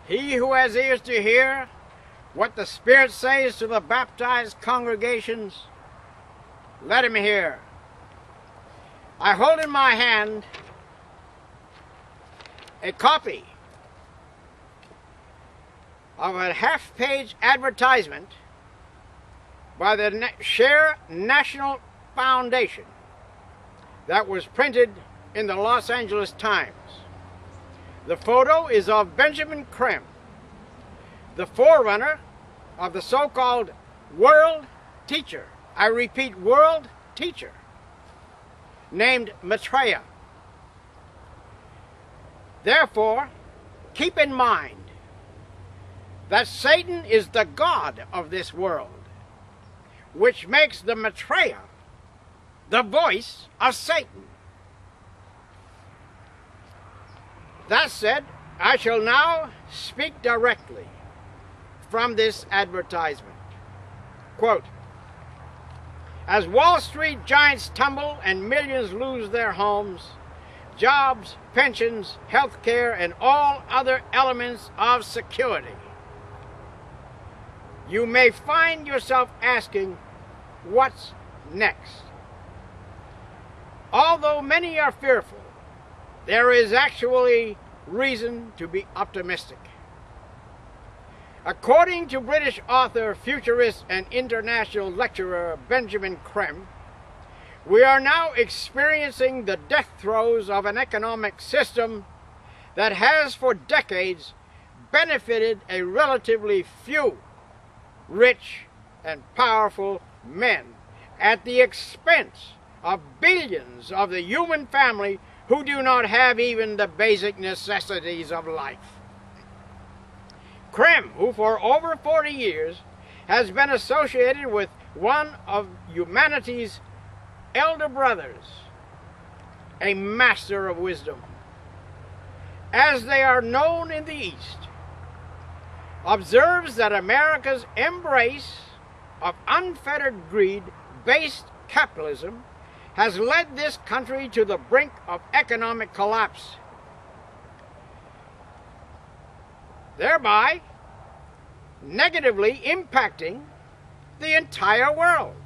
He who has ears to hear what the Spirit says to the baptized congregations, let him hear. I hold in my hand a copy of a half-page advertisement by the Share National Foundation that was printed in the Los Angeles Times. The photo is of Benjamin Creme, the forerunner of the so-called world teacher. I repeat, world teacher, named Maitreya. Therefore, keep in mind that Satan is the god of this world, which makes the Maitreya the voice of Satan. That said, I shall now speak directly from this advertisement. Quote, as Wall Street giants tumble and millions lose their homes, jobs, pensions, health care, and all other elements of security, you may find yourself asking, what's next? Although many are fearful, there is actually reason to be optimistic. According to British author, futurist, and international lecturer Benjamin Creme, we are now experiencing the death throes of an economic system that has for decades benefited a relatively few rich and powerful men at the expense of billions of the human family who do not have even the basic necessities of life. Creme, who for over 40 years has been associated with one of humanity's elder brothers, a master of wisdom, as they are known in the East, observes that America's embrace of unfettered greed-based capitalism has led this country to the brink of economic collapse, thereby negatively impacting the entire world.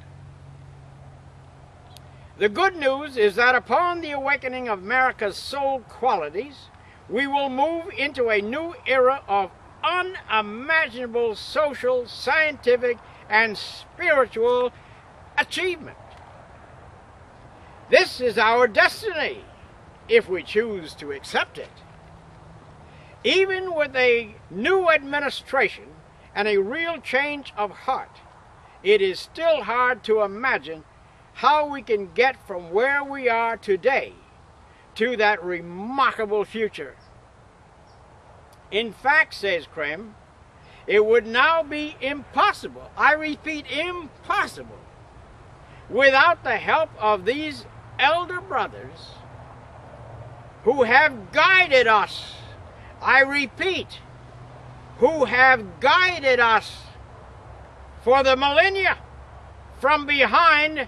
The good news is that upon the awakening of America's soul qualities, we will move into a new era of unimaginable social, scientific, and spiritual achievement. This is our destiny, if we choose to accept it. Even with a new administration and a real change of heart, it is still hard to imagine how we can get from where we are today to that remarkable future. In fact, says Creme, it would now be impossible, I repeat, impossible, without the help of these elder brothers who have guided us, I repeat, who have guided us for the millennia from behind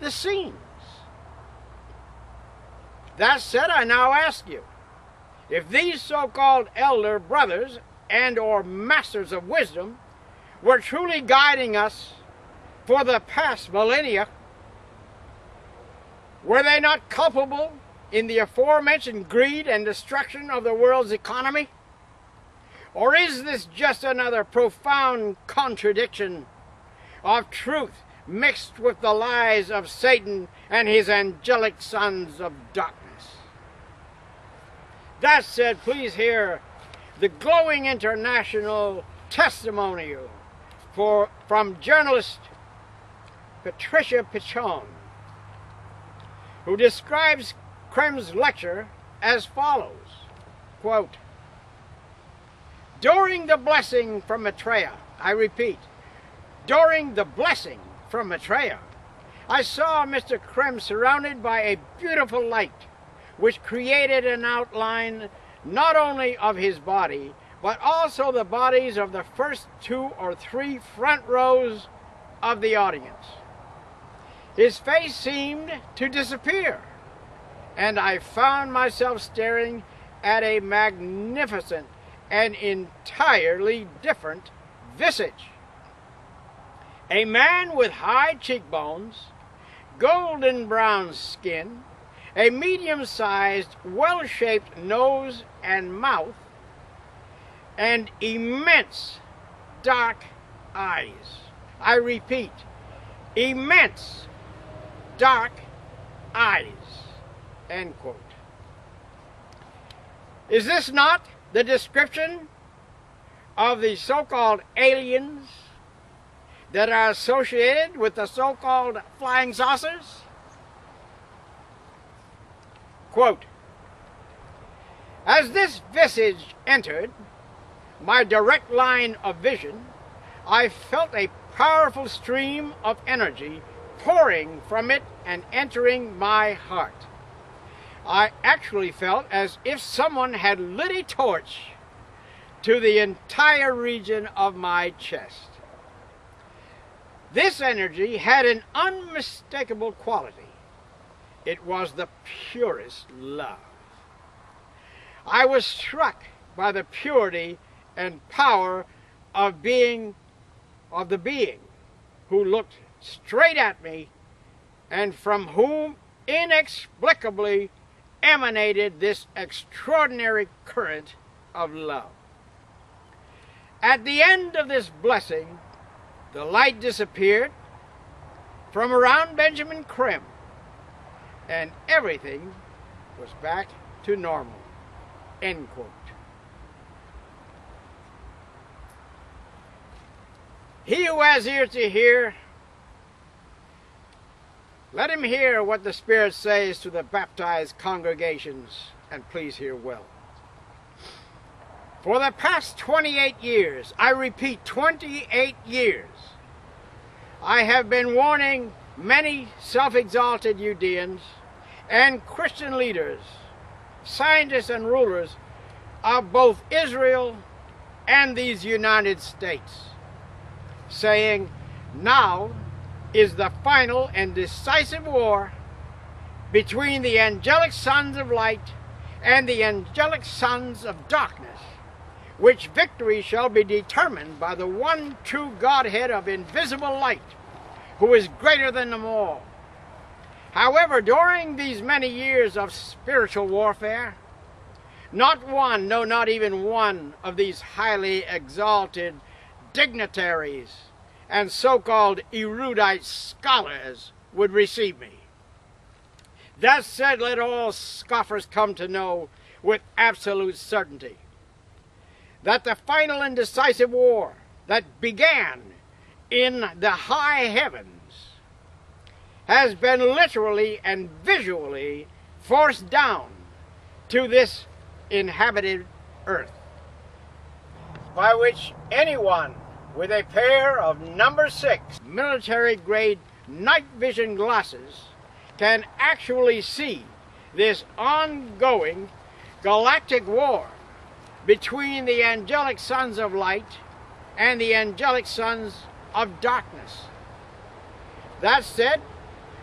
the scenes. That said, I now ask you, if these so-called elder brothers and or masters of wisdom were truly guiding us for the past millennia, were they not culpable in the aforementioned greed and destruction of the world's economy? Or is this just another profound contradiction of truth mixed with the lies of Satan and his angelic sons of darkness? That said, please hear the glowing international testimonial from journalist Patricia Pichon, who describes Creme's lecture as follows, quote, during the blessing from Maitreya, I repeat, during the blessing from Maitreya, I saw Mr. Creme surrounded by a beautiful light, which created an outline not only of his body, but also the bodies of the first 2 or 3 front rows of the audience. His face seemed to disappear, and I found myself staring at a magnificent an entirely different visage. A man with high cheekbones, golden brown skin, a medium-sized, well-shaped nose and mouth, and immense dark eyes. I repeat, immense dark eyes. End quote. Is this not the description of the so-called aliens that are associated with the so-called flying saucers? Quote, as this visage entered my direct line of vision, I felt a powerful stream of energy pouring from it and entering my heart. I actually felt as if someone had lit a torch to the entire region of my chest. This energy had an unmistakable quality. It was the purest love. I was struck by the purity and power of the being who looked straight at me and from whom inexplicably emanated this extraordinary current of love. At the end of this blessing, the light disappeared from around Benjamin Krim, and everything was back to normal. End quote. He who has ears to hear, let him hear what the Spirit says to the baptized congregations, and please hear well. For the past 28 years, I repeat, 28 years, I have been warning many self-exalted Judeans and Christian leaders, scientists and rulers of both Israel and these United States, saying, now is the final and decisive war between the angelic sons of light and the angelic sons of darkness, which victory shall be determined by the one true Godhead of invisible light, who is greater than them all. However, during these many years of spiritual warfare, not one, no, not even one of these highly exalted dignitaries and so-called erudite scholars would receive me. That said, let all scoffers come to know with absolute certainty that the final and decisive war that began in the high heavens has been literally and visually forced down to this inhabited earth, by which anyone with a pair of number 6 military-grade night vision glasses can actually see this ongoing galactic war between the angelic sons of light and the angelic sons of darkness. That said,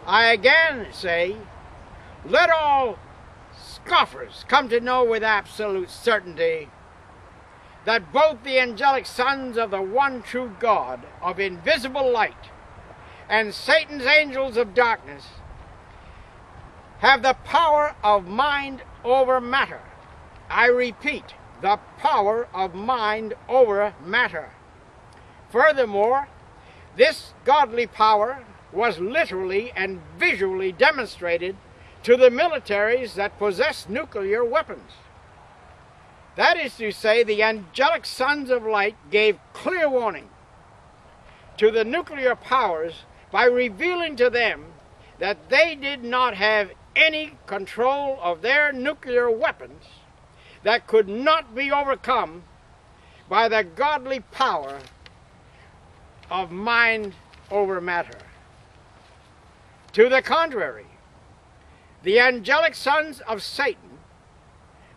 I again say, let all scoffers come to know with absolute certainty that both the angelic sons of the one true God of invisible light and Satan's angels of darkness have the power of mind over matter. I repeat, the power of mind over matter. Furthermore, this godly power was literally and visually demonstrated to the militaries that possess nuclear weapons. That is to say, the angelic sons of light gave clear warning to the nuclear powers by revealing to them that they did not have any control of their nuclear weapons that could not be overcome by the godly power of mind over matter. To the contrary, the angelic sons of Satan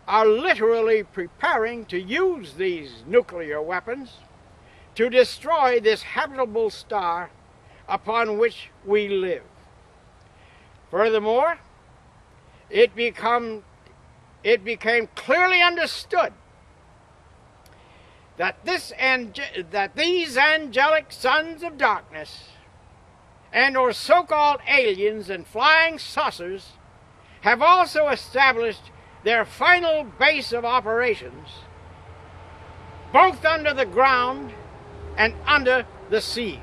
are literally preparing to use these nuclear weapons to destroy this habitable star upon which we live. Furthermore, it became clearly understood that these angelic sons of darkness and or so-called aliens and flying saucers have also established their final base of operations both under the ground and under the seas.